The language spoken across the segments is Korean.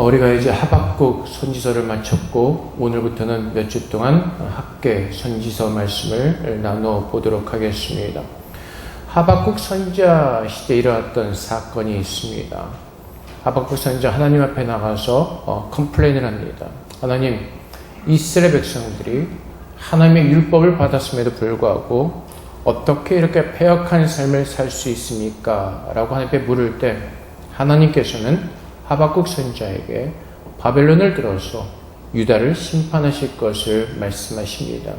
우리가 이제 하박국 선지서를 마쳤고 오늘부터는 몇 주 동안 학계 선지서 말씀을 나눠보도록 하겠습니다. 하박국 선지자 시대에 일어났던 사건이 있습니다. 하박국 선지자 하나님 앞에 나가서 컴플레인을 합니다. 하나님, 이스라엘 백성들이 하나님의 율법을 받았음에도 불구하고 어떻게 이렇게 패역한 삶을 살 수 있습니까? 라고 하나님께 물을 때 하나님께서는 하박국 선지자에게 바벨론을 들어서 유다를 심판하실 것을 말씀하십니다.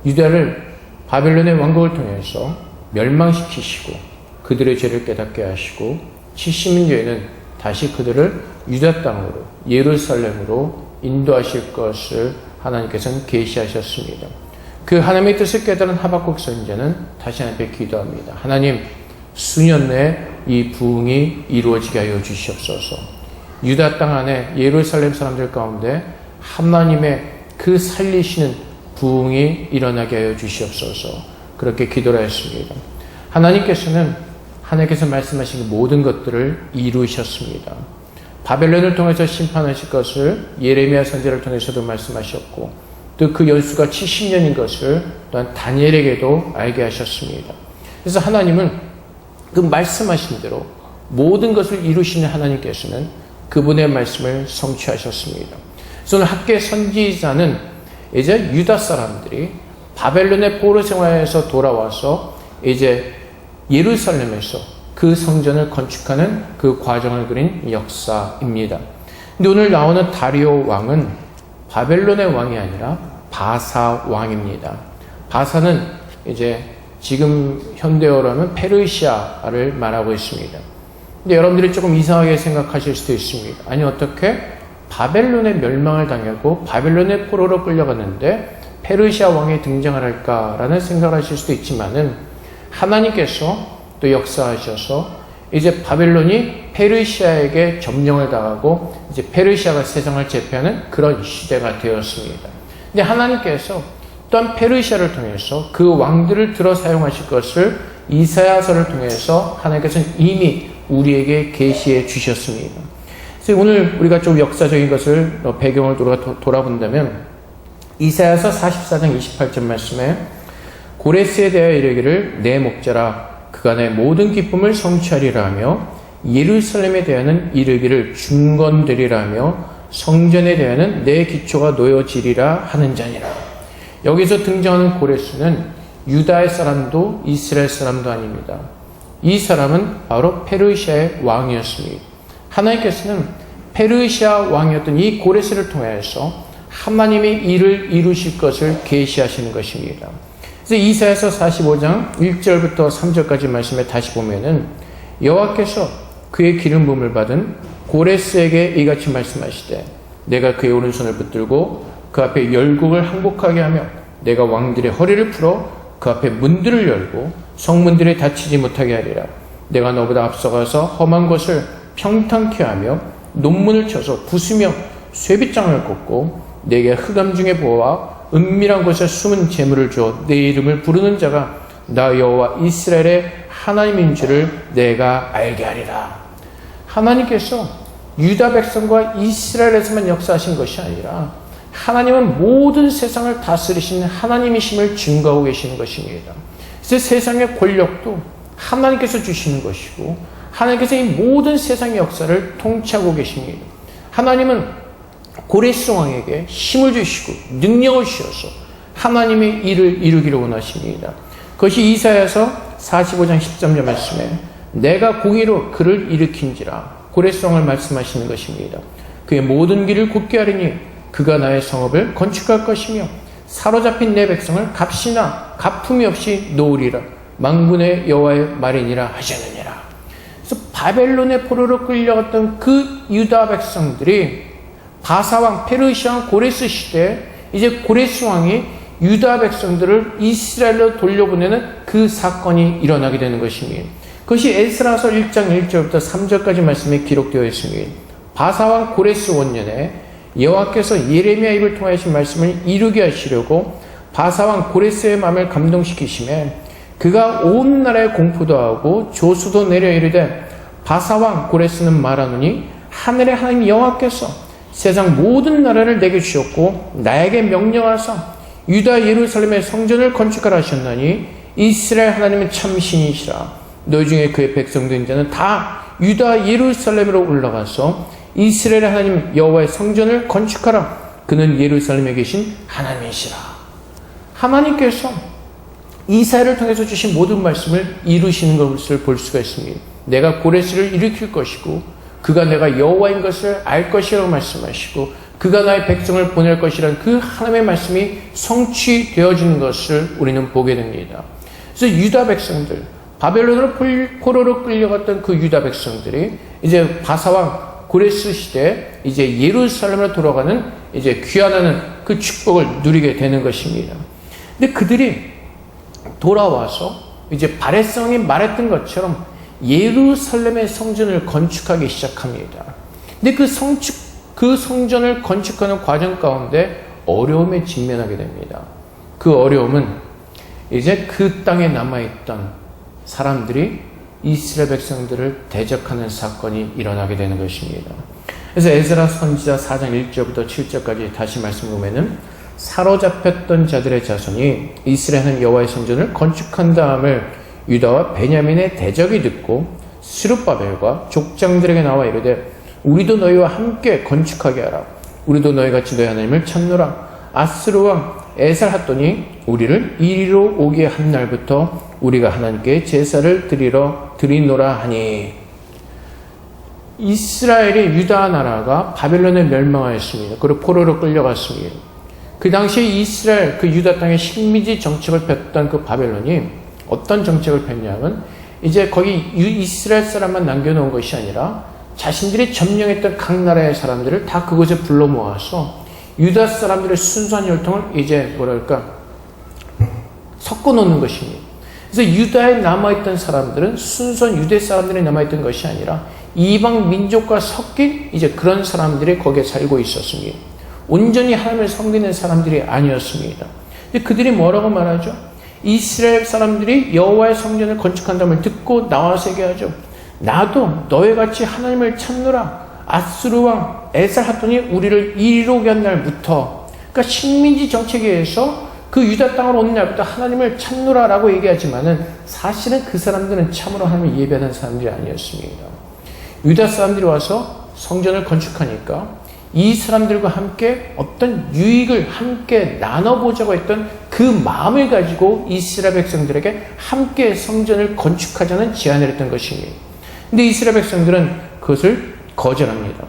유다를 바벨론의 왕국을 통해서 멸망시키시고 그들의 죄를 깨닫게 하시고 70년 뒤에는 다시 그들을 유다 땅으로 예루살렘으로 인도하실 것을 하나님께서는 계시하셨습니다. 그 하나님의 뜻을 깨달은 하박국 선지자는 다시 하나님께 기도합니다. 하나님, 수년 내에 이 부흥이 이루어지게 하여 주시옵소서. 유다 땅 안에 예루살렘 사람들 가운데 하나님의 그 살리시는 부흥이 일어나게 하여 주시옵소서. 그렇게 기도를 했습니다. 하나님께서 말씀하신 모든 것들을 이루셨습니다. 바벨론을 통해서 심판하실 것을 예레미야 선지자를 통해서도 말씀하셨고 또 그 연수가 70년인 것을 또한 다니엘에게도 알게 하셨습니다. 그래서 하나님은 그 말씀하신 대로 모든 것을 이루시는 하나님께서는 그분의 말씀을 성취하셨습니다. 그래서 오늘 학계 선지자는 이제 유다 사람들이 바벨론의 포로 생활에서 돌아와서 이제 예루살렘에서 그 성전을 건축하는 그 과정을 그린 역사입니다. 근데 오늘 나오는 다리오 왕은 바벨론의 왕이 아니라 바사 왕입니다. 바사는 이제 지금 현대어로 하면 페르시아를 말하고 있습니다. 근데 여러분들이 조금 이상하게 생각하실 수도 있습니다. 아니, 어떻게 바벨론의 멸망을 당하고 바벨론의 포로로 끌려갔는데 페르시아 왕이 등장을 할까라는 생각을 하실 수도 있지만은 하나님께서 또 역사하셔서 이제 바벨론이 페르시아에게 점령을 당하고 이제 페르시아가 세상을 제패하는 그런 시대가 되었습니다. 근데 하나님께서 또한 페르시아를 통해서 그 왕들을 들어 사용하실 것을 이사야서를 통해서 하나님께서는 이미 우리에게 계시해 주셨습니다. 그래서 오늘 우리가 좀 역사적인 것을 배경을 돌아본다면 이사야서 44장 28절 말씀에 고레스에 대하여 이르기를 내 목자라 그가 내 모든 기쁨을 성취하리라 하며 예루살렘에 대하여는 이르기를 중건되리라 하며 성전에 대하여는 내 기초가 놓여지리라 하는 자니라. 여기서 등장하는 고레스는 유다의 사람도 이스라엘 사람도 아닙니다. 이 사람은 바로 페르시아의 왕이었습니다. 하나님께서는 페르시아 왕이었던 이 고레스를 통해서 하나님의 일을 이루실 것을 계시하시는 것입니다. 그래서 이사야서 45장 1절부터 3절까지 말씀에 다시 보면은 여호와께서 그의 기름 부음을 받은 고레스에게 이같이 말씀하시되 내가 그의 오른손을 붙들고 그 앞에 열국을 항복하게 하며 내가 왕들의 허리를 풀어 그 앞에 문들을 열고 성문들이 닫히지 못하게 하리라. 내가 너보다 앞서가서 험한 것을 평탄케 하며 논문을 쳐서 부수며 쇠빗장을 꽂고 내게 흑암 중에 보아 은밀한 곳에 숨은 재물을 주어 내 이름을 부르는 자가 나 여호와 이스라엘의 하나님인 줄을 내가 알게 하리라. 하나님께서 유다 백성과 이스라엘에서만 역사하신 것이 아니라 하나님은 모든 세상을 다스리시는 하나님이심을 증거하고 계시는 것입니다. 그래서 세상의 권력도 하나님께서 주시는 것이고 하나님께서 이 모든 세상의 역사를 통치하고 계십니다. 하나님은 고레스 왕에게 힘을 주시고 능력을 주셔서 하나님의 일을 이루기를 원하십니다. 그것이 이사야서 45장 13절 말씀에 내가 공의로 그를 일으킨지라 고레스 왕을 말씀하시는 것입니다. 그의 모든 길을 굳게 하리니 그가 나의 성읍을 건축할 것이며 사로잡힌 내 백성을 값이나 가품이 없이 놓으리라. 만군의 여호와의 말이니라 하셨느니라. 그래서 바벨론의 포로로 끌려갔던 그 유다 백성들이 바사왕 페르시아 고레스 시대에 이제 고레스 왕이 유다 백성들을 이스라엘로 돌려보내는 그 사건이 일어나게 되는 것입니다. 그것이 에스라서 1장 1절부터 3절까지 말씀에 기록되어 있습니다. 바사왕 고레스 원년에 여호와께서 예레미야 입을 통하신 말씀을 이루게 하시려고 바사왕 고레스의 마음을 감동시키심에 그가 온 나라에 공포도 하고 조수도 내려 이르되 바사왕 고레스는 말하노니 하늘의 하나님 여호와께서 세상 모든 나라를 내게 주셨고 나에게 명령하사 유다 예루살렘의 성전을 건축하라 하셨나니 이스라엘 하나님은 참 신이시라. 너희 중에 그의 백성된 자는 다 유다 예루살렘으로 올라가서 이스라엘 하나님 여호와의 성전을 건축하라. 그는 예루살렘에 계신 하나님이시라. 하나님께서 이사야를 통해서 주신 모든 말씀을 이루시는 것을 볼 수가 있습니다. 내가 고레스를 일으킬 것이고 그가 내가 여호와인 것을 알 것이라고 말씀하시고 그가 나의 백성을 보낼 것이라는 그 하나님의 말씀이 성취되어지는 것을 우리는 보게 됩니다. 그래서 유다 백성들, 바벨론으로 포로로 끌려갔던 그 유다 백성들이 이제 바사왕 고레스 시대 이제 예루살렘으로 돌아가는 이제 귀환하는 그 축복을 누리게 되는 것입니다. 근데 그들이 돌아와서 이제 바레성이 말했던 것처럼 예루살렘의 성전을 건축하기 시작합니다. 근데 그 성전을 건축하는 과정 가운데 어려움에 직면하게 됩니다. 그 어려움은 이제 그 땅에 남아있던 사람들이 이스라엘 백성들을 대적하는 사건이 일어나게 되는 것입니다. 그래서 에스라 선지자 4장 1절부터 7절까지 다시 말씀 보면은 사로잡혔던 자들의 자손이 이스라엘 여호와의 성전을 건축한 다음을 유다와 베냐민의 대적이 듣고 스룹바벨과 족장들에게 나와 이르되 우리도 너희와 함께 건축하게 하라. 우리도 너희같이 너희 하나님을 찾노라. 아스루 왕 에살핫돈이 우리를 이리로 오게 한 날부터 우리가 하나님께 제사를 드리노라 하니. 이스라엘의 유다 나라가 바벨론에 멸망하였습니다. 그리고 포로로 끌려갔습니다. 그 당시에 이스라엘 그 유다 땅에 식민지 정책을 폈던 그 바벨론이 어떤 정책을 폈냐면 이제 거기 이스라엘 사람만 남겨놓은 것이 아니라 자신들이 점령했던 각 나라의 사람들을 다 그곳에 불러 모아서 유다 사람들의 순수한 혈통을 이제 섞어 놓는 것입니다. 그래서 유다에 남아있던 사람들은 순수한 유대 사람들이 남아있던 것이 아니라 이방 민족과 섞인 이제 그런 사람들이 거기에 살고 있었습니다. 온전히 하나님을 섬기는 사람들이 아니었습니다. 근데 그들이 뭐라고 말하죠? 이스라엘 사람들이 여호와의 성전을 건축한다는 걸 듣고 나와서 얘기하죠. 나도 너희같이 하나님을 찾노라. 아스루 왕 에살핫돈이 우리를 이리로 오게 한 날부터, 그러니까 식민지 정책에 의해서 그 유다 땅으로 온 날부터 하나님을 찾노라라고 얘기하지만은 사실은 그 사람들은 참으로 하나님을 예배하는 사람들이 아니었습니다. 유다 사람들이 와서 성전을 건축하니까 이 사람들과 함께 어떤 유익을 함께 나눠보자고 했던 그 마음을 가지고 이스라엘 백성들에게 함께 성전을 건축하자는 제안을 했던 것입니다. 근데 이스라엘 백성들은 그것을 거절합니다.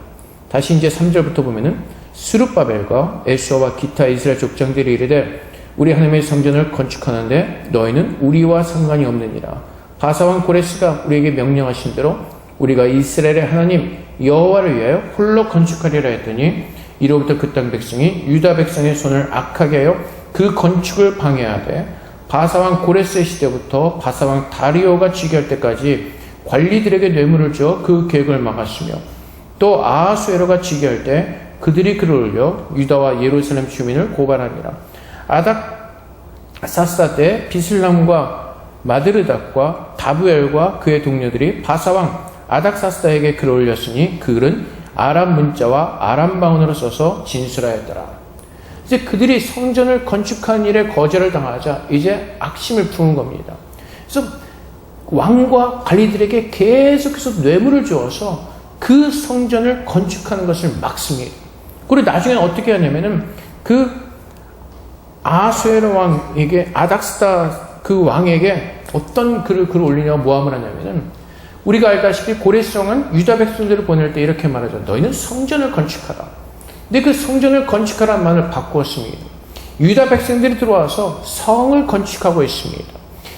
다시 이제 3절부터 보면은 스룹바벨과 에스와와 기타 이스라엘 족장들이 이르되 우리 하나님의 성전을 건축하는데 너희는 우리와 상관이 없느니라. 바사왕 고레스가 우리에게 명령하신 대로 우리가 이스라엘의 하나님 여호와를 위하여 홀로 건축하리라 했더니 이로부터 그 땅 백성이 유다 백성의 손을 악하게 하여 그 건축을 방해하되 바사왕 고레스의 시대부터 바사왕 다리오가 즉위할 때까지 관리들에게 뇌물을 주어 그 계획을 막았으며 또 아하수에로가 즉위할 때 그들이 글을 올려 유다와 예루살렘 주민을 고발하니라. 아닥사스다 때 비슬람과 마드르닥과 다부엘과 그의 동료들이 바사왕 아닥사스다에게 글을 올렸으니 그 글은 아람 문자와 아람 방언으로 써서 진술하였더라. 이제 그들이 성전을 건축한 일에 거절을 당하자 이제 악심을 품은 겁니다. 그래서 왕과 관리들에게 계속해서 뇌물을 주어서 그 성전을 건축하는 것을 막습니다. 그리고 나중에는 어떻게 하냐면은 그 아하수에로 왕에게 아닥사스다 그 왕에게 어떤 글을 올리냐고 모함을 하냐면은 우리가 알다시피 고레스 왕은 유다 백성들을 보낼 때 이렇게 말하죠. 너희는 성전을 건축하라. 근데 그 성전을 건축하라는 말을 바꾸었습니다. 유다 백성들이 들어와서 성을 건축하고 있습니다.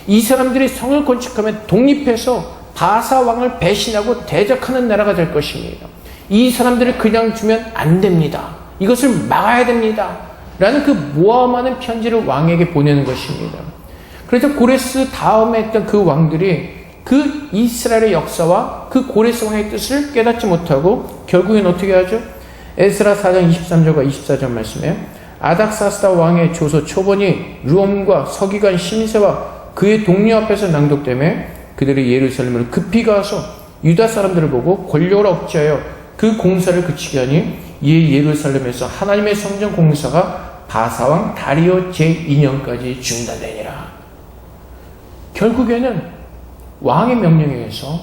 이 사람들이 성을 건축하면 독립해서 바사 왕을 배신하고 대적하는 나라가 될 것입니다. 이 사람들을 그냥 주면 안 됩니다. 이것을 막아야 됩니다. 라는 그 모함하는 편지를 왕에게 보내는 것입니다. 그래서 고레스 다음에 했던 그 왕들이 그 이스라엘의 역사와 그 고레스 왕의 뜻을 깨닫지 못하고 결국엔 어떻게 하죠? 에스라 4장 23절과 24절 말씀에 아닥사스다 왕의 조서 초본이 르엄과 서기관 심세와 그의 동료 앞에서 낭독되매 그들이 예루살렘으로 급히 가서 유다 사람들을 보고 권력을 억제하여 그 공사를 그치게 하니 이에 예루살렘에서 하나님의 성전 공사가 바사왕 다리오 제2년까지 중단되니라. 결국에는 왕의 명령에 의해서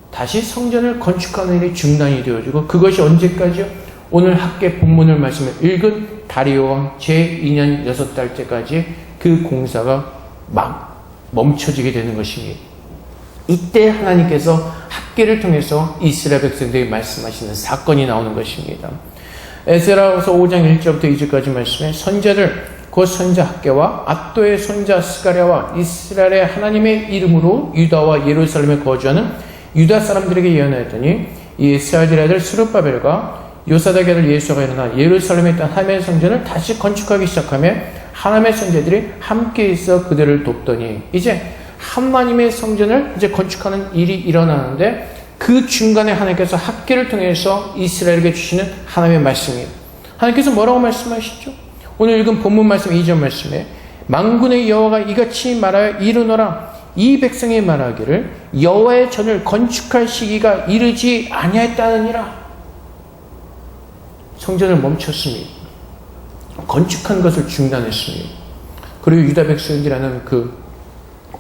다시 성전을 건축하는 일이 중단이 되어지고, 그것이 언제까지요? 오늘 학계 본문을 말씀을 읽은 다리오 왕 제2년 6달째까지 그 공사가 막 멈춰지게 되는 것입니다. 이때 하나님께서 학계를 통해서 이스라엘 백성들이 말씀하시는 사건이 나오는 것입니다. 에스라서 5장 1절부터 2절까지 말씀에 선자들 곧 선자 학계와 앗도의 손자 스가랴와 이스라엘의 하나님의 이름으로 유다와 예루살렘에 거주하는 유다 사람들에게 예언하였더니 이 이스라엘 아들 스룹바벨과 요사닥의 아들 예수아가 일어나 예루살렘에 있던 하나님의 성전을 다시 건축하기 시작하며 하나님의 선자들이 함께 있어 그들을 돕더니, 이제 하나님의 성전을 이제 건축하는 일이 일어나는데, 그 중간에 하나님께서 학계를 통해서 이스라엘에게 주시는 하나님의 말씀이에요. 하나님께서 뭐라고 말씀하시죠? 오늘 읽은 본문 말씀 2절 말씀에 만군의 여호와가 이같이 말하여 이르노라. 이 백성이 말하기를 여호와의 전을 건축할 시기가 이르지 아니하였다느니라. 성전을 멈췄습니다. 건축한 것을 중단했습니다. 그리고 유다 백성들이라는 그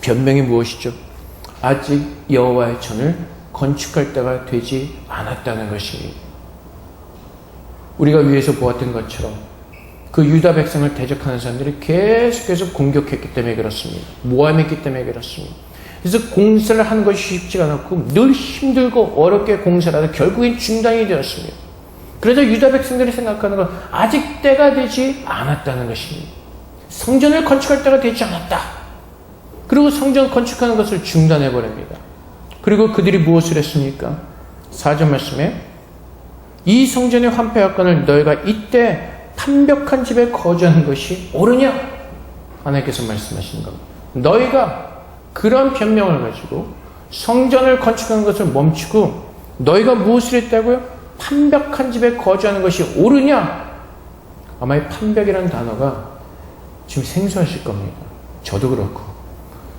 변명이 무엇이죠? 아직 여호와의 전을 건축할 때가 되지 않았다는 것입니다. 우리가 위에서 보았던 것처럼 그 유다 백성을 대적하는 사람들이 계속해서 공격했기 때문에 그렇습니다. 모함했기 때문에 그렇습니다. 그래서 공사를 하는 것이 쉽지가 않았고 늘 힘들고 어렵게 공사를 하다 결국엔 중단이 되었습니다. 그래서 유다 백성들이 생각하는 건 아직 때가 되지 않았다는 것입니다. 성전을 건축할 때가 되지 않았다. 그리고 성전 건축하는 것을 중단해버립니다. 그리고 그들이 무엇을 했습니까? 4절 말씀에 이 성전의 환폐하건을 너희가 이때 판벽한 집에 거주하는 것이 옳으냐? 하나님께서 말씀하시는 겁니다. 너희가 그런 변명을 가지고 성전을 건축하는 것을 멈추고 너희가 무엇을 했다고요? 판벽한 집에 거주하는 것이 옳으냐? 아마 이 판벽이라는 단어가 지금 생소하실 겁니다. 저도 그렇고.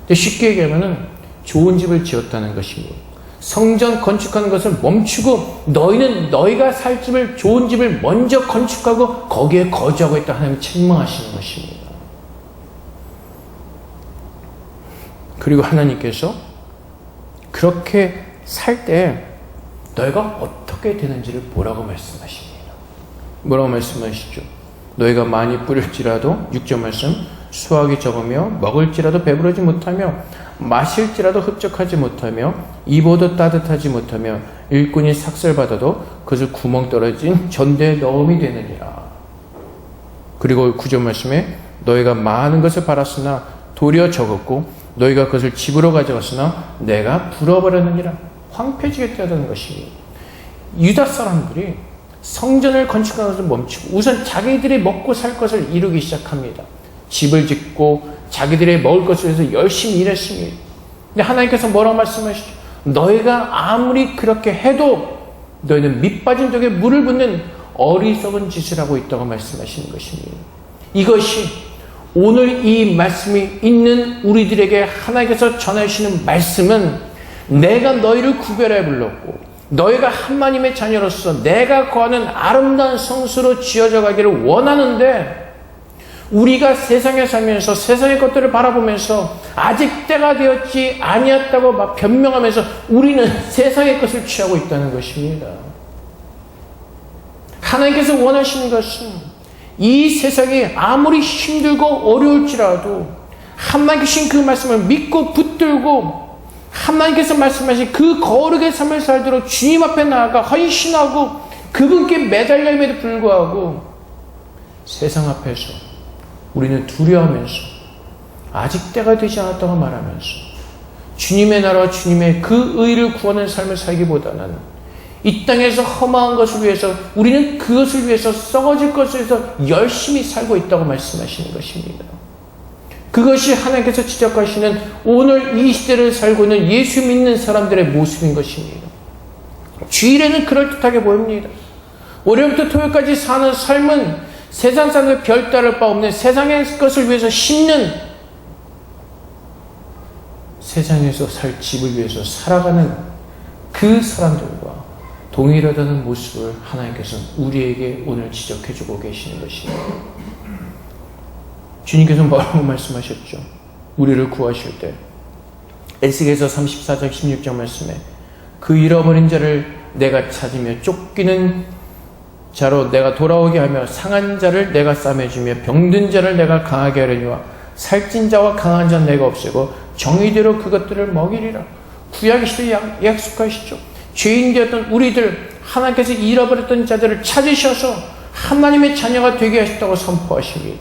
근데 쉽게 얘기하면 좋은 집을 지었다는 것입니다. 성전 건축하는 것을 멈추고 너희는 너희가 살 집을, 좋은 집을 먼저 건축하고 거기에 거주하고 있다 하나님이 책망하시는 것입니다. 그리고 하나님께서 그렇게 살 때 너희가 어떻게 되는지를 뭐라고 말씀하십니다. 뭐라고 말씀하시죠? 너희가 많이 뿌릴지라도 6절 말씀 수확이 적으며 먹을지라도 배부르지 못하며 마실지라도 흡족하지 못하며 입어도 따뜻하지 못하며 일꾼이 삭슬받아도 그것을 구멍 떨어진 전대에 넣음이 되느니라. 그리고 9절 말씀에 너희가 많은 것을 팔았으나 도리어 적었고 너희가 그것을 집으로 가져갔으나 내가 불어버렸느니라. 황폐지겠다는 것입니다. 유다 사람들이 성전을 건축하는 것을 멈추고 우선 자기들이 먹고 살 것을 이루기 시작합니다. 집을 짓고 자기들의 먹을 것을 위해서 열심히 일했습니다. 근데 하나님께서 뭐라고 말씀하시죠? 너희가 아무리 그렇게 해도 너희는 밑 빠진 적에 물을 붓는 어리석은 짓을 하고 있다고 말씀하시는 것입니다. 이것이 오늘 이 말씀이 있는 우리들에게 하나님께서 전하시는 말씀은 내가 너희를 구별해 불렀고 너희가 하나님의 자녀로서 내가 거하는 아름다운 성수로 지어져 가기를 원하는데 우리가 세상에 살면서 세상의 것들을 바라보면서 아직 때가 되었지 아니었다고 막 변명하면서 우리는 세상의 것을 취하고 있다는 것입니다. 하나님께서 원하시는 것은 이 세상이 아무리 힘들고 어려울지라도 하나님께신 그 말씀을 믿고 붙들고 하나님께서 말씀하신 그 거룩의 삶을 살도록 주님 앞에 나아가 헌신하고 그분께 매달림에도 불구하고 세상 앞에서 우리는 두려워하면서 아직 때가 되지 않았다고 말하면서 주님의 나라와 주님의 그 의를 구하는 삶을 살기보다는 이 땅에서 험한 것을 위해서 우리는 그것을 위해서 썩어질 것을 위해서 열심히 살고 있다고 말씀하시는 것입니다. 그것이 하나님께서 지적하시는 오늘 이 시대를 살고 있는 예수 믿는 사람들의 모습인 것입니다. 주일에는 그럴듯하게 보입니다. 월요일부터 토요일까지 사는 삶은 세상 사람들 별 따를 바 없는 세상의 것을 위해서 심는 세상에서 살 집을 위해서 살아가는 그 사람들과 동일하다는 모습을 하나님께서는 우리에게 오늘 지적해주고 계시는 것입니다. 주님께서는 뭐라고 말씀하셨죠? 우리를 구하실 때 에스겔서 34장 16절 말씀에 그 잃어버린 자를 내가 찾으며 쫓기는 자로 내가 돌아오게 하며 상한 자를 내가 싸매주며 병든 자를 내가 강하게 하려니와 살찐 자와 강한 자는 내가 없애고 정의대로 그것들을 먹이리라. 구약의 시대에 약속하시죠. 죄인 되었던 우리들, 하나님께서 잃어버렸던 자들을 찾으셔서 하나님의 자녀가 되게 하셨다고 선포하십니다.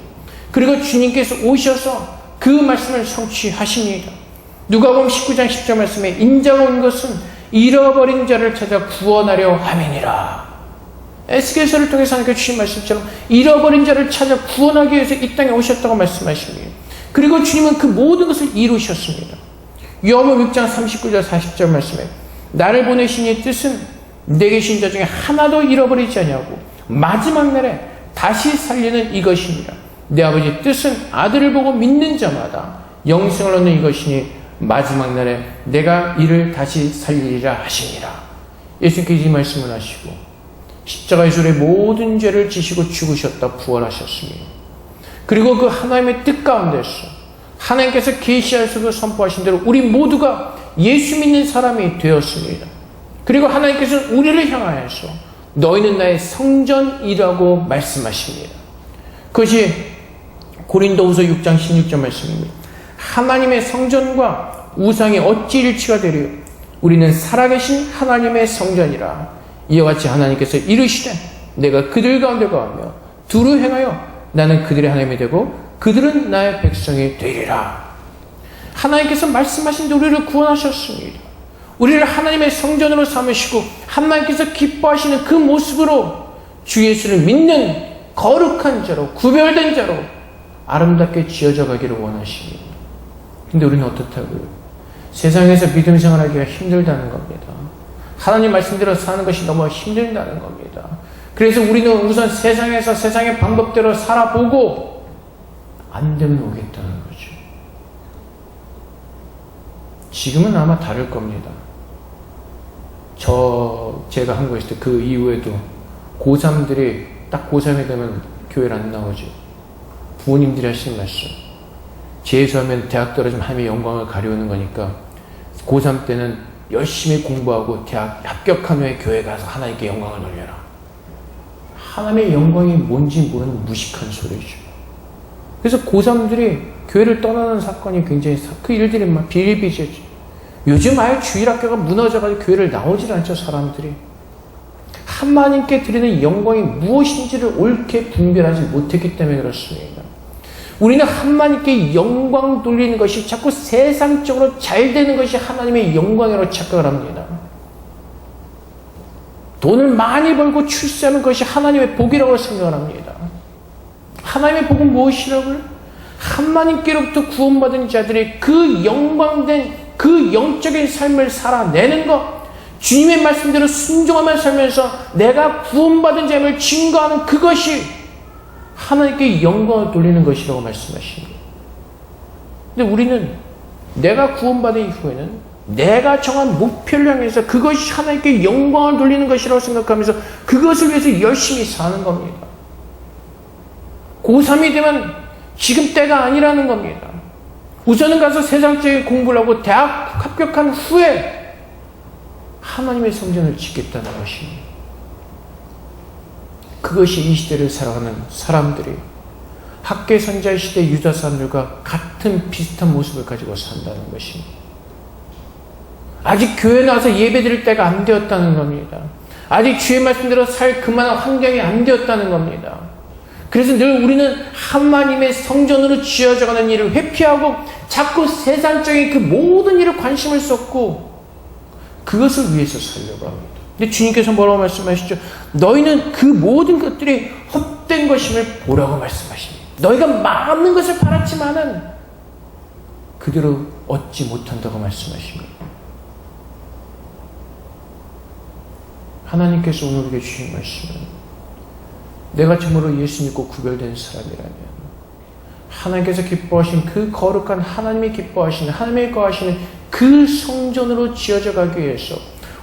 그리고 주님께서 오셔서 그 말씀을 성취하십니다. 누가복음 19장 10절 말씀에 인자가 온 것은 잃어버린 자를 찾아 구원하려 함이니라. 에스겔서를 통해서 하나님께서 주신 말씀처럼 잃어버린 자를 찾아 구원하기 위해서 이 땅에 오셨다고 말씀하십니다. 그리고 주님은 그 모든 것을 이루셨습니다. 요한복음 6장 39절 40절 말씀에 나를 보내신 이의 뜻은 내게 계신 자 중에 하나도 잃어버리지 아니하고 마지막 날에 다시 살리는 이것이니라. 내 아버지의 뜻은 아들을 보고 믿는 자마다 영생을 얻는 이것이니 마지막 날에 내가 이를 다시 살리리라 하시니라. 예수님께서 이 말씀을 하시고 십자가의 zul의 모든 죄를 지시고 죽으셨다 부활하셨습니다. 그리고 그 하나님의 뜻 가운데서 하나님께서 계시하셔서 선포하신 대로 우리 모두가 예수 믿는 사람이 되었습니다. 그리고 하나님께서 우리를 향하여서 너희는 나의 성전이라고 말씀하십니다. 그것이 고린도후서 6장 16절 말씀입니다. 하나님의 성전과 우상이 어찌 일치가 되리요? 우리는 살아계신 하나님의 성전이라. 이와 같이 하나님께서 이르시되 내가 그들 가운데 거하며 두루 행하여 나는 그들의 하나님이 되고 그들은 나의 백성이 되리라. 하나님께서 말씀하신 대로 우리를 구원하셨습니다. 우리를 하나님의 성전으로 삼으시고 하나님께서 기뻐하시는 그 모습으로 주 예수를 믿는 거룩한 자로 구별된 자로 아름답게 지어져 가기를 원하십니다. 근데 우리는 어떻다고요? 세상에서 믿음 생활하기가 힘들다는 겁니다. 하나님 말씀대로 사는 것이 너무 힘들다는 겁니다. 그래서 우리는 우선 세상에서 세상의 방법대로 살아보고 안 되면 오겠다는 거죠. 지금은 아마 다를 겁니다. 제가 한국에 있을 때 그 이후에도 고3들이 딱 고3이 되면 교회를 안 나오죠. 부모님들이 하시는 말씀. 재수하면 대학 떨어지면 하나님의 영광을 가려우는 거니까 고3 때는 열심히 공부하고 대학 합격한 후에 교회 가서 하나님께 영광을 돌려라. 하나님의 영광이 뭔지 모르는 무식한 소리죠. 그래서 고3들이 교회를 떠나는 사건이 굉장히 그 일들이 막 비일비재죠. 요즘 아예 주일학교가 무너져가지고 교회를 나오질 않죠. 사람들이 하나님께 드리는 영광이 무엇인지를 옳게 분별하지 못했기 때문에 그렇습니다. 우리는 하나님께 영광 돌리는 것이 자꾸 세상적으로 잘 되는 것이 하나님의 영광이라고 착각을 합니다. 돈을 많이 벌고 출세하는 것이 하나님의 복이라고 생각을 합니다. 하나님의 복은 무엇이라고요? 하나님께로부터 구원받은 자들이 그 영광된 그 영적인 삶을 살아내는 것, 주님의 말씀대로 순종하며 살면서 내가 구원받은 자임을 증거하는 그것이 하나님께 영광을 돌리는 것이라고 말씀하십니다. 근데 우리는 내가 구원받은 이후에는 내가 정한 목표를 향해서 그것이 하나님께 영광을 돌리는 것이라고 생각하면서 그것을 위해서 열심히 사는 겁니다. 고3이 되면 지금 때가 아니라는 겁니다. 우선은 가서 세상적인 공부를 하고 대학 합격한 후에 하나님의 성전을 짓겠다는 것입니다. 그것이 이 시대를 살아가는 사람들이 학계 선지자 시대 유다 사람들과 같은 비슷한 모습을 가지고 산다는 것입니다. 아직 교회 나와서 예배 드릴 때가 안 되었다는 겁니다. 아직 주의 말씀대로 살 그만한 환경이 안 되었다는 겁니다. 그래서 늘 우리는 하나님의 성전으로 지어져가는 일을 회피하고 자꾸 세상적인 그 모든 일에 관심을 쏟고 그것을 위해서 살려고 합니다. 근데 주님께서 뭐라고 말씀하시죠? 너희는 그 모든 것들이 헛된 것임을 보라고 말씀하십니다. 너희가 많은 것을 바랐지만은 그대로 얻지 못한다고 말씀하십니다. 하나님께서 오늘 우리에게 주신 말씀은 내가 참으로 예수 믿고 구별된 사람이라면 하나님께서 기뻐하신 그 거룩한 하나님이 기뻐하시는 하나님이 거하시는 그 성전으로 지어져 가기 위해서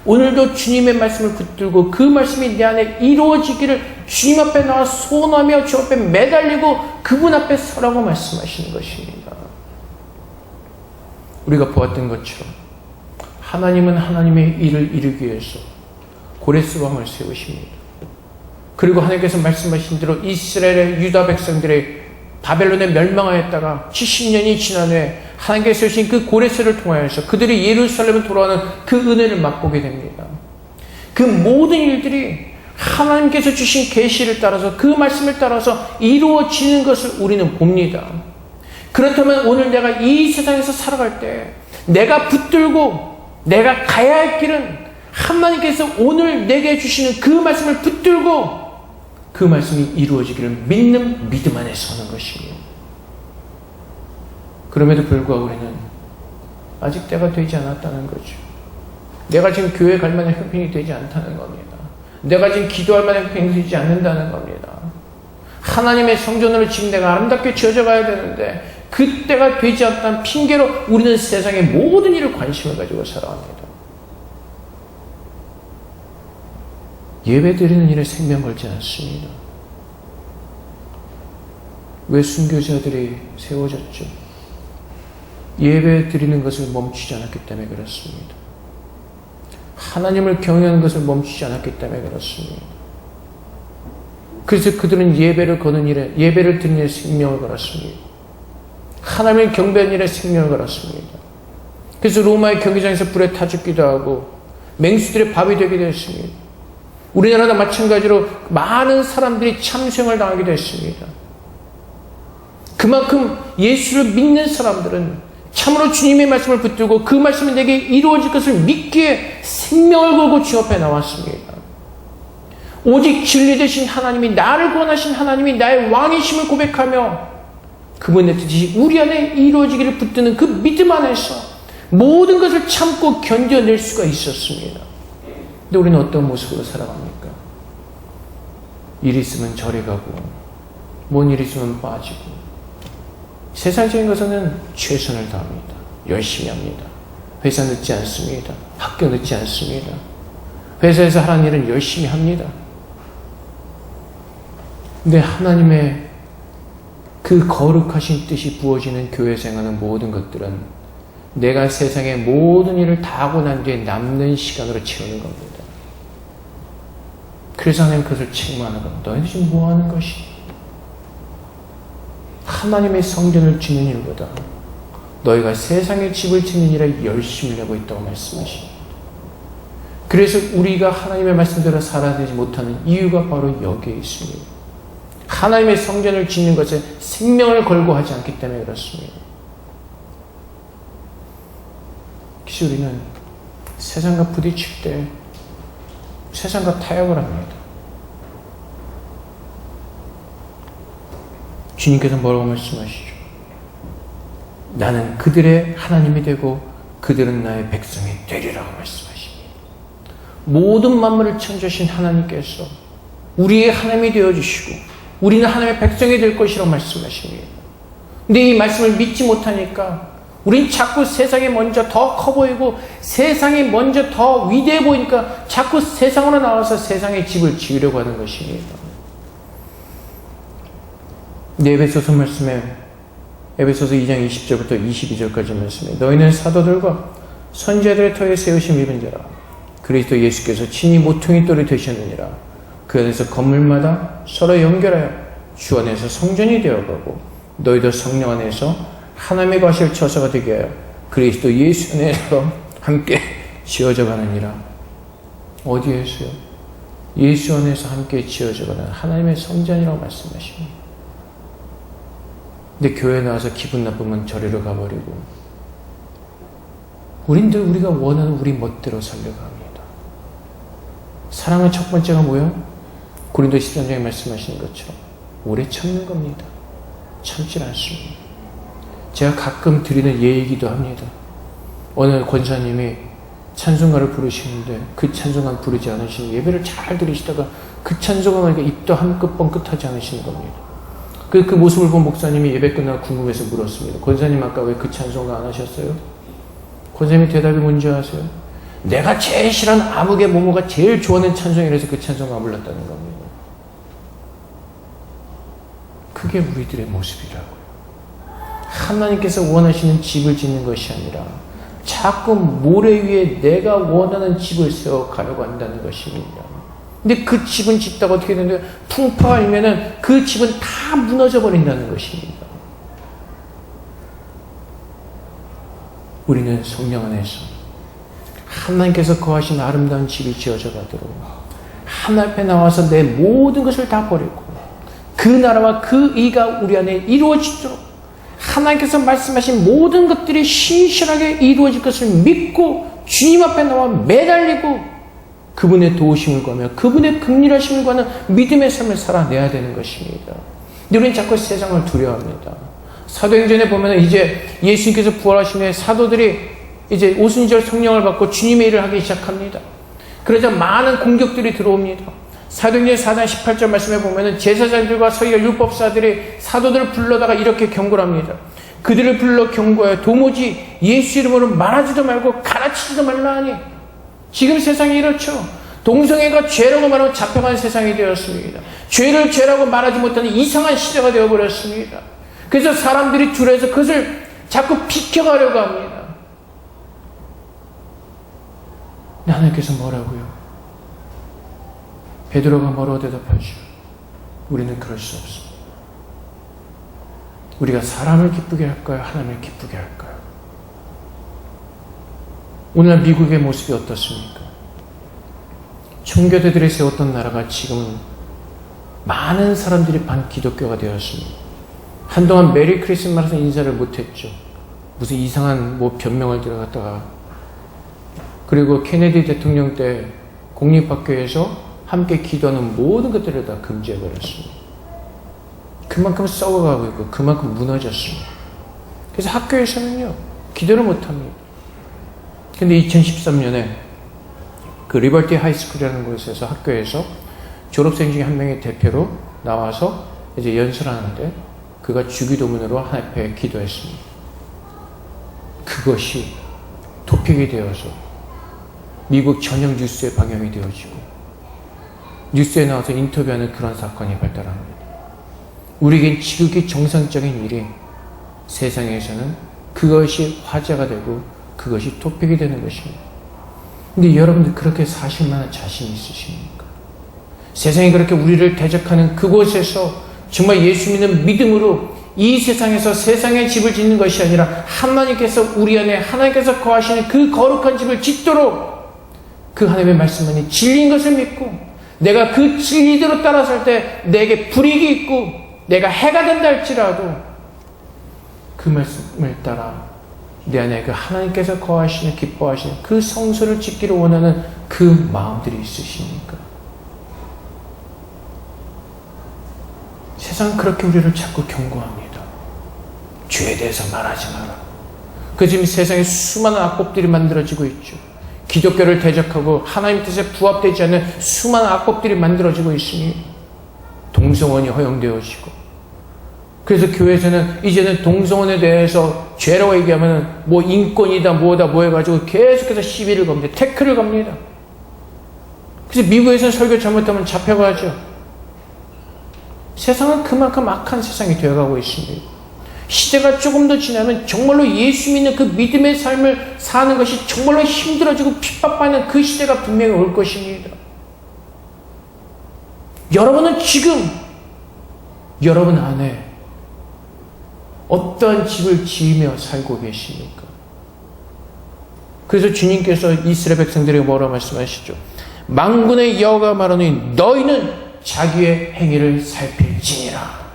오늘도 주님의 말씀을 붙들고 그 말씀이 내 안에 이루어지기를 주님 앞에 나와 소원하며 주 앞에 매달리고 그분 앞에 서라고 말씀하시는 것입니다. 우리가 보았던 것처럼 하나님은 하나님의 일을 이루기 위해서 고레스왕을 세우십니다. 그리고 하나님께서 말씀하신 대로 이스라엘의 유다 백성들의 바벨론에 멸망하였다가 70년이 지난 후에 하나님께서 세우신 그 고레스를 통하여서 그들이 예루살렘을 돌아오는 그 은혜를 맛보게 됩니다. 그 모든 일들이 하나님께서 주신 계시를 따라서 그 말씀을 따라서 이루어지는 것을 우리는 봅니다. 그렇다면 오늘 내가 이 세상에서 살아갈 때 내가 붙들고 내가 가야 할 길은 하나님께서 오늘 내게 주시는 그 말씀을 붙들고 그 말씀이 이루어지기를 믿는 믿음 안에 서는 것입니다. 그럼에도 불구하고 우리는 아직 때가 되지 않았다는 거죠. 내가 지금 교회 갈 만한 형편이 되지 않다는 겁니다. 내가 지금 기도할 만한 형편이 되지 않는다는 겁니다. 하나님의 성전으로 지금 내가 아름답게 지어져 가야 되는데 그때가 되지 않다는 핑계로 우리는 세상의 모든 일을 관심을 가지고 살아갑니다. 예배 드리는 일에 생명 걸지 않습니다. 왜 순교자들이 세워졌죠? 예배 드리는 것을 멈추지 않았기 때문에 그렇습니다. 하나님을 경외하는 것을 멈추지 않았기 때문에 그렇습니다. 그래서 그들은 예배를 거는 일에, 예배를 드리는 일에 생명을 걸었습니다. 하나님을 경배하는 일에 생명을 걸었습니다. 그래서 로마의 경기장에서 불에 타 죽기도 하고 맹수들의 밥이 되기도 했습니다. 우리나라도 마찬가지로 많은 사람들이 참수형을 당하기도 했습니다. 그만큼 예수를 믿는 사람들은 참으로 주님의 말씀을 붙들고 그 말씀이 내게 이루어질 것을 믿기에 생명을 걸고 주 앞에 나왔습니다. 오직 진리 되신 하나님이, 나를 구원하신 하나님이 나의 왕이심을 고백하며 그분의 뜻이 우리 안에 이루어지기를 붙드는 그 믿음 안에서 모든 것을 참고 견뎌낼 수가 있었습니다. 근데 우리는 어떤 모습으로 살아갑니까? 일 있으면 저리 가고 뭔 일 있으면 빠지고 세상적인 것은 최선을 다합니다. 열심히 합니다. 회사 늦지 않습니다. 학교 늦지 않습니다. 회사에서 하는 일은 열심히 합니다. 근데 하나님의 그 거룩하신 뜻이 부어지는 교회 생활하는 모든 것들은 내가 세상의 모든 일을 다 하고 난 뒤에 남는 시간으로 채우는 겁니다. 그래서 하나님 그것을 책망하는 겁니다. 너희들 지금 뭐 하는 것이? 하나님의 성전을 짓는 일보다 너희가 세상의 집을 짓는 일에 열심히 내고 있다고 말씀하십니다. 그래서 우리가 하나님의 말씀대로 살아야 되지 못하는 이유가 바로 여기에 있습니다. 하나님의 성전을 짓는 것에 생명을 걸고 하지 않기 때문에 그렇습니다. 그래서 우리는 세상과 부딪힐 때 세상과 타협을 합니다. 주님께서 뭐라고 말씀하시죠? 나는 그들의 하나님이 되고 그들은 나의 백성이 되리라고 말씀하십니다. 모든 만물을 창조하신 하나님께서 우리의 하나님이 되어주시고 우리는 하나님의 백성이 될 것이라고 말씀하십니다. 근데 이 말씀을 믿지 못하니까 우린 자꾸 세상이 먼저 더 커 보이고 세상이 먼저 더 위대해 보이니까 자꾸 세상으로 나와서 세상의 집을 지으려고 하는 것입니다. 에베소서 말씀에 에베소서 2장 20절부터 22절까지 말씀에 너희는 사도들과 선지자들의 터에 세우심 입은 자라 그리스도 예수께서 친히 모퉁이 돌이 되셨느니라. 그 안에서 건물마다 서로 연결하여 주 안에서 성전이 되어가고 너희도 성령 안에서 하나님의 거실 처소가 되게 하여 그리스도 예수 안에서 함께 지어져 가느니라. 어디에서요? 예수 안에서 함께 지어져 가는 하나님의 성전이라고 말씀하십니다. 근데 교회 나와서 기분 나쁘면 저리로 가버리고 우리가 원하는 우리 멋대로 살려고 합니다. 사랑의 첫 번째가 뭐예요? 고린도 13장에 말씀하시는 것처럼 오래 참는 겁니다. 참질 않습니다. 제가 가끔 드리는 예이기도 합니다. 어느 권사님이 찬송가를 부르시는데 그 찬송가 부르지 않으시는 예배를 잘 드리시다가 그 찬송가가 입도 한 끝 뻥끗하지 않으시는 겁니다. 그 모습을 본 목사님이 예배 끝나고 궁금해서 물었습니다. 권사님 아까 왜 그 찬송가 안 하셨어요? 권사님의 대답이 뭔지 아세요? 내가 제일 싫어하는 아무개 모모가 제일 좋아하는 찬송이라서 그 찬송가 불렀다는 겁니다. 그게 우리들의 모습이라고요. 하나님께서 원하시는 집을 짓는 것이 아니라 자꾸 모래 위에 내가 원하는 집을 세워가려고 한다는 것입니다. 근데 그 집은 짓다가 어떻게 되는데 풍파가 일면은 그 집은 다 무너져 버린다는 것입니다. 우리는 성령 안에서 하나님께서 거하신 아름다운 집이 지어져 가도록 하나님 앞에 나와서 내 모든 것을 다 버리고 그 나라와 그 의가 우리 안에 이루어지도록 하나님께서 말씀하신 모든 것들이 신실하게 이루어질 것을 믿고 주님 앞에 나와 매달리고 그분의 도우심을 구하며 그분의 긍휼하심을 구하는 믿음의 삶을 살아내야 되는 것입니다. 근데 우리는 자꾸 세상을 두려워합니다. 사도행전에 보면 이제 예수님께서 부활하신 후에 사도들이 이제 오순절 성령을 받고 주님의 일을 하기 시작합니다. 그러자 많은 공격들이 들어옵니다. 사도행전 4장 18절 말씀에 보면 제사장들과 서기관 율법사들이 사도들을 불러다가 이렇게 경고를 합니다. 그들을 불러 경고하여 도무지 예수 이름으로 말하지도 말고 가르치지도 말라 하니. 지금 세상이 이렇죠. 동성애가 죄라고 말하면 잡혀가는 세상이 되었습니다. 죄를 죄라고 말하지 못하는 이상한 시대가 되어버렸습니다. 그래서 사람들이 둘에서 그것을 자꾸 비켜가려고 합니다. 하나님께서 뭐라고요? 베드로가 뭐라고 대답하죠? 우리는 그럴 수 없습니다. 우리가 사람을 기쁘게 할까요? 하나님을 기쁘게 할까요? 오늘날 미국의 모습이 어떻습니까? 총교대들이 세웠던 나라가 지금은 많은 사람들이 반기독교가 되었습니다. 한동안 메리 크리스마스 인사를 못했죠. 무슨 이상한 변명을 들어갔다가 그리고 케네디 대통령 때 공립학교에서 함께 기도하는 모든 것들을 다 금지해버렸습니다. 그만큼 썩어가고 있고 그만큼 무너졌습니다. 그래서 학교에서는요 기도를 못합니다. 근데 2013년에 그 리버티 하이스쿨이라는 곳에서 학교에서 졸업생 중에 한 명이 대표로 나와서 이제 연설하는데 그가 주기도문으로 하나님 앞에 기도했습니다. 그것이 토픽이 되어서 미국 전역 뉴스에 방영이 되어지고 뉴스에 나와서 인터뷰하는 그런 사건이 발달합니다. 우리에겐 지극히 정상적인 일이 세상에서는 그것이 화제가 되고 그것이 토픽이 되는 것입니다. 근데 여러분들 그렇게 사실 만한 자신이 있으십니까? 세상이 그렇게 우리를 대적하는 그곳에서 정말 예수 믿는 믿음으로 이 세상에서 세상의 집을 짓는 것이 아니라 하나님께서 우리 안에 하나님께서 거하시는 그 거룩한 집을 짓도록 그 하나님의 말씀만이 진리인 것을 믿고 내가 그 진리대로 따라설 때 내게 불이익이 있고 내가 해가 된다 할지라도 그 말씀을 따라 내 안에 그 하나님께서 거하시는 기뻐하시는 그 성소를 짓기를 원하는 그 마음들이 있으십니까? 세상은 그렇게 우리를 자꾸 경고합니다. 죄에 대해서 말하지 마라. 그 지금 세상에 수많은 악법들이 만들어지고 있죠. 기독교를 대적하고 하나님 뜻에 부합되지 않는 수많은 악법들이 만들어지고 있으니 동성혼이 허용되어지고 그래서 교회에서는 이제는 동성혼에 대해서 죄라고 얘기하면 인권이다 뭐다 뭐 해가지고 계속해서 시비를 겁니다. 태클을 겁니다. 그래서 미국에서는 설교 잘못하면 잡혀가죠. 세상은 그만큼 악한 세상이 되어가고 있습니다. 시대가 조금 더 지나면 정말로 예수 믿는 그 믿음의 삶을 사는 것이 정말로 힘들어지고 핍박받는 그 시대가 분명히 올 것입니다. 여러분은 지금 여러분 안에 어떠한 집을 지으며 살고 계십니까? 그래서 주님께서 이스라엘 백성들에게 뭐라고 말씀하시죠? 만군의 여호와가 말하노니 너희는 자기의 행위를 살필지니라.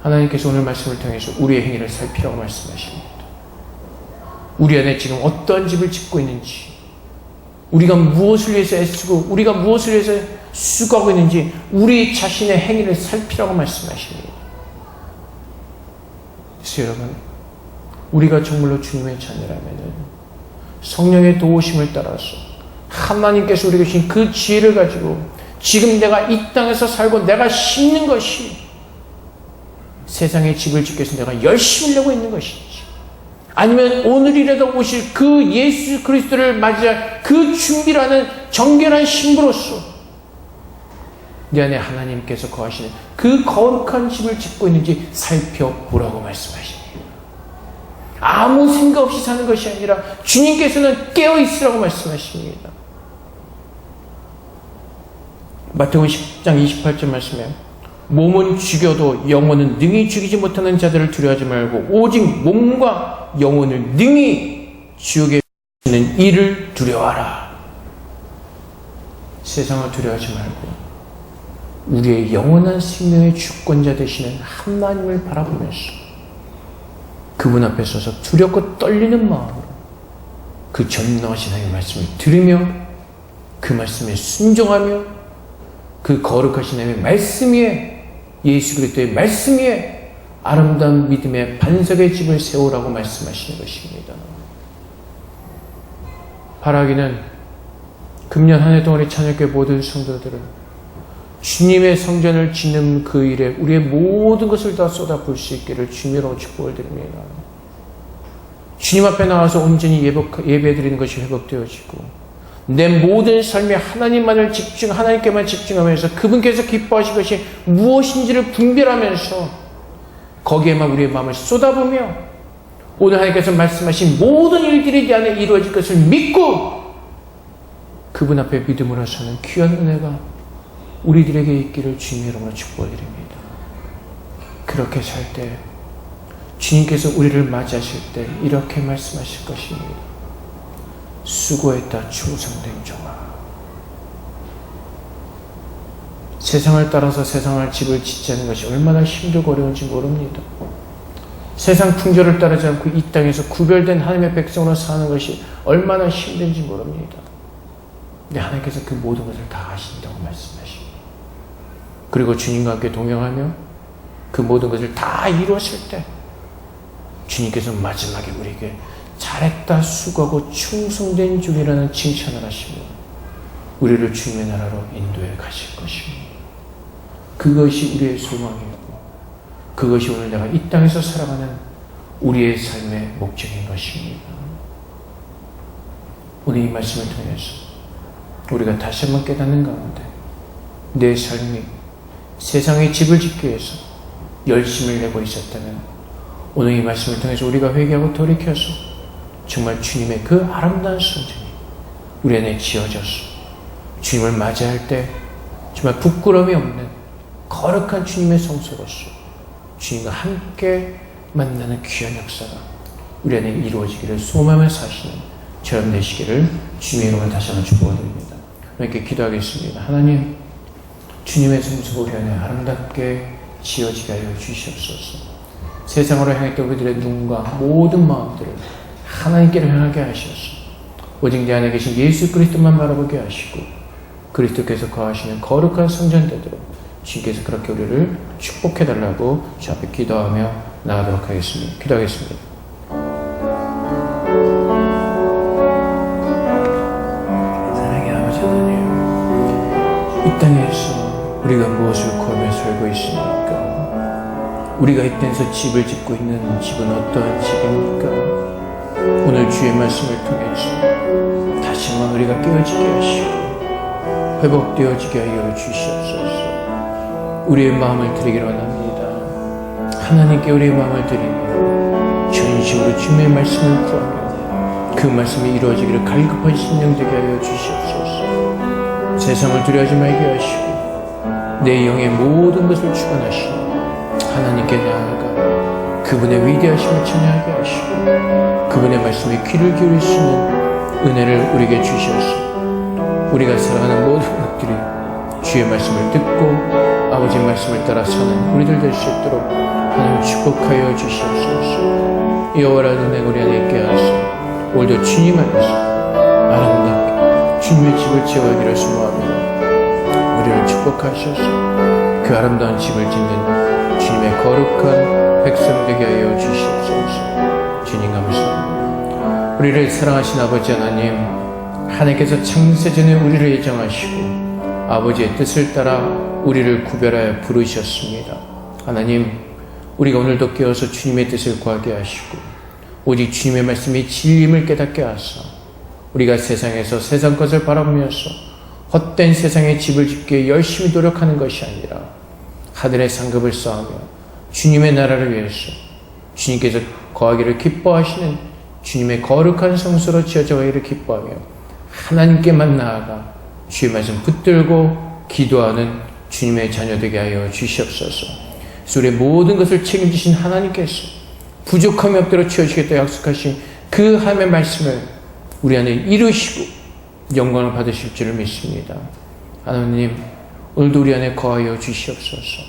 하나님께서 오늘 말씀을 통해서 우리의 행위를 살피라고 말씀하십니다. 우리 안에 지금 어떤 집을 짓고 있는지, 우리가 무엇을 위해서 애쓰고 우리가 무엇을 위해서 수고하고 있는지 우리 자신의 행위를 살피라고 말씀하십니다. 그래서 여러분, 우리가 정말로 주님의 자녀라면 성령의 도우심을 따라서 하나님께서 우리에게 주신 그 지혜를 가지고 지금 내가 이 땅에서 살고 내가 심는 것이 세상에 집을 짓기 위해서 내가 열심히 하려고 있는 것인지 아니면 오늘이라도 오실 그 예수 그리스도를 맞이할 그 준비라는 정결한 신부로서 내 안에 하나님께서 거하시는 그 거룩한 집을 짓고 있는지 살펴보라고 말씀하십니다. 아무 생각 없이 사는 것이 아니라 주님께서는 깨어있으라고 말씀하십니다. 마태복음 10장 28절 말씀에 몸은 죽여도 영혼은 능히 죽이지 못하는 자들을 두려워하지 말고 오직 몸과 영혼을 능히 지옥에 있는 이를 두려워하라. 세상을 두려워하지 말고 우리의 영원한 생명의 주권자 되시는 하나님을 바라보면서 그분 앞에 서서 두렵고 떨리는 마음으로 그 전능하신 하나님의 말씀을 들으며 그 말씀에 순종하며 그 거룩하신 하나님의 말씀 위에 예수 그리스도의 말씀 위에 아름다운 믿음의 반석의 집을 세우라고 말씀하시는 것입니다. 바라기는 금년 한 해 동안 우리 찬양교회 모든 성도들은 주님의 성전을 짓는 그 일에 우리의 모든 것을 다 쏟아부을 수 있기를 주님으로 축복을 드립니다. 주님 앞에 나와서 온전히 예배드리는 것이 회복되어지고 내 모든 삶에 하나님께만 집중하면서 그분께서 기뻐하실 것이 무엇인지를 분별하면서 거기에만 우리의 마음을 쏟아부으며 오늘 하나님께서 말씀하신 모든 일들이 내 안에 이루어질 것을 믿고 그분 앞에 믿음으로 사는 귀한 은혜가 우리들에게 있기를 주님의 이름으로 축복드립니다. 그렇게 살 때 주님께서 우리를 맞이하실 때 이렇게 말씀하실 것입니다. 수고했다 충성된 종아. 세상을 따라서 세상을 집을 짓지 않는 것이 얼마나 힘들고 어려운지 모릅니다. 세상 풍조를 따르지 않고 이 땅에서 구별된 하나님의 백성으로 사는 것이 얼마나 힘든지 모릅니다. 근데 하나님께서 그 모든 것을 다 하신다고 말씀하십니다. 그리고 주님과 함께 동행하며 그 모든 것을 다 이루었을 때 주님께서 마지막에 우리에게 잘했다 수고하고 충성된 종이라는 칭찬을 하시며 우리를 주님의 나라로 인도해 가실 것입니다. 그것이 우리의 소망이고 그것이 오늘 내가 이 땅에서 살아가는 우리의 삶의 목적인 것입니다. 오늘 이 말씀을 통해서 우리가 다시 한번 깨닫는 가운데 내 삶이 세상의 집을 짓기 위해서 열심을 내고 있었다면 오늘 이 말씀을 통해서 우리가 회개하고 돌이켜서 정말 주님의 그 아름다운 성전이 우리 안에 지어져서 주님을 맞이할 때 정말 부끄러움이 없는 거룩한 주님의 성소로서 주님과 함께 만나는 귀한 역사가 우리 안에 이루어지기를 소망하며 사시는 저런 되시기를 주님의 이름으로 다시 한번 축복드립니다. 이렇게 기도하겠습니다. 하나님, 주님의 성소가 우리 안에 아름답게 지어지게 하여 주시옵소서. 세상으로 향했던 우리들의 눈과 모든 마음들을 하나님께로 향하게 하셔서 오직 내 안에 계신 예수 그리스도만 바라보게 하시고 그리스도께서 거하시는 거룩한 성전 되도록 주님께서 그렇게 우리를 축복해달라고 주 앞에 기도하며 나가도록 하겠습니다. 기도하겠습니다. 사랑의 아버지 하나님, 이 땅에서 우리가 무엇을 구하며 살고 있습니까? 우리가 이 땅에서 집을 짓고 있는 집은 어떠한 집입니까? 오늘 주의 말씀을 통해서 다시 한번 우리가 깨어지게 하시고 회복되어지게 하여 주시옵소서. 우리의 마음을 드리기로 원합니다. 하나님께 우리의 마음을 드리며 전심으로 주님의 말씀을 구하며 그 말씀이 이루어지기를 갈급한 심령 되게 하여 주시옵소서. 세상을 두려워하지 말게 하시고 내 영의 모든 것을 주관하시며 하나님께 나아가 그분의 위대하심을 찬양하게 하시고 그분의 말씀에 귀를 기울일 수 있는 은혜를 우리에게 주셔서 우리가 살아가는 모든 것들이 주의 말씀을 듣고 아버지의 말씀을 따라 사는 우리들 될 수 있도록 하나님 축복하여 주시옵소서. 여호와의 은혜가 우리 안에 있게 하소서. 오늘도 주님 안에서 아름답게 주님의 집을 지어가기를 소망하며 우리를 축복하셔서 그 아름다운 집을 짓는 주님의 거룩한 백성 되게 하여 주시옵소서. 주님 감사합니다. 우리를 사랑하신 아버지 하나님, 하나님께서 창세전에 우리를 예정하시고 아버지의 뜻을 따라 우리를 구별하여 부르셨습니다. 하나님, 우리가 오늘도 깨어서 주님의 뜻을 구하게 하시고 오직 주님의 말씀이 진리임을 깨닫게 하사 우리가 세상에서 세상 것을 바라보면서 헛된 세상에 집을 짓기에 열심히 노력하는 것이 아니라 하늘의 상급을 쌓으며 주님의 나라를 위해서 주님께서 거하기를 기뻐하시는 주님의 거룩한 성소로 지어져 가기를 기뻐하며 하나님께만 나아가 주의 말씀 붙들고 기도하는 주님의 자녀 되게 하여 주시옵소서. 우리의 모든 것을 책임지신 하나님께서 부족함이 없도록 채워주시겠다 약속하신 그 하나님의 말씀을 우리 안에 이루시고 영광을 받으실 줄을 믿습니다. 하나님, 오늘도 우리 안에 거하여 주시옵소서.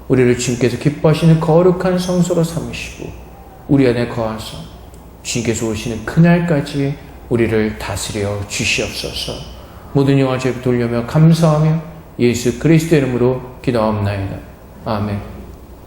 우리를 주님께서 기뻐하시는 거룩한 성소로 삼으시고 우리 안에 거하사 주님께서 오시는 그날까지 우리를 다스려 주시옵소서. 모든 영광을 돌려며 감사하며 예수 그리스도의 이름으로 기도하옵나이다. 아멘.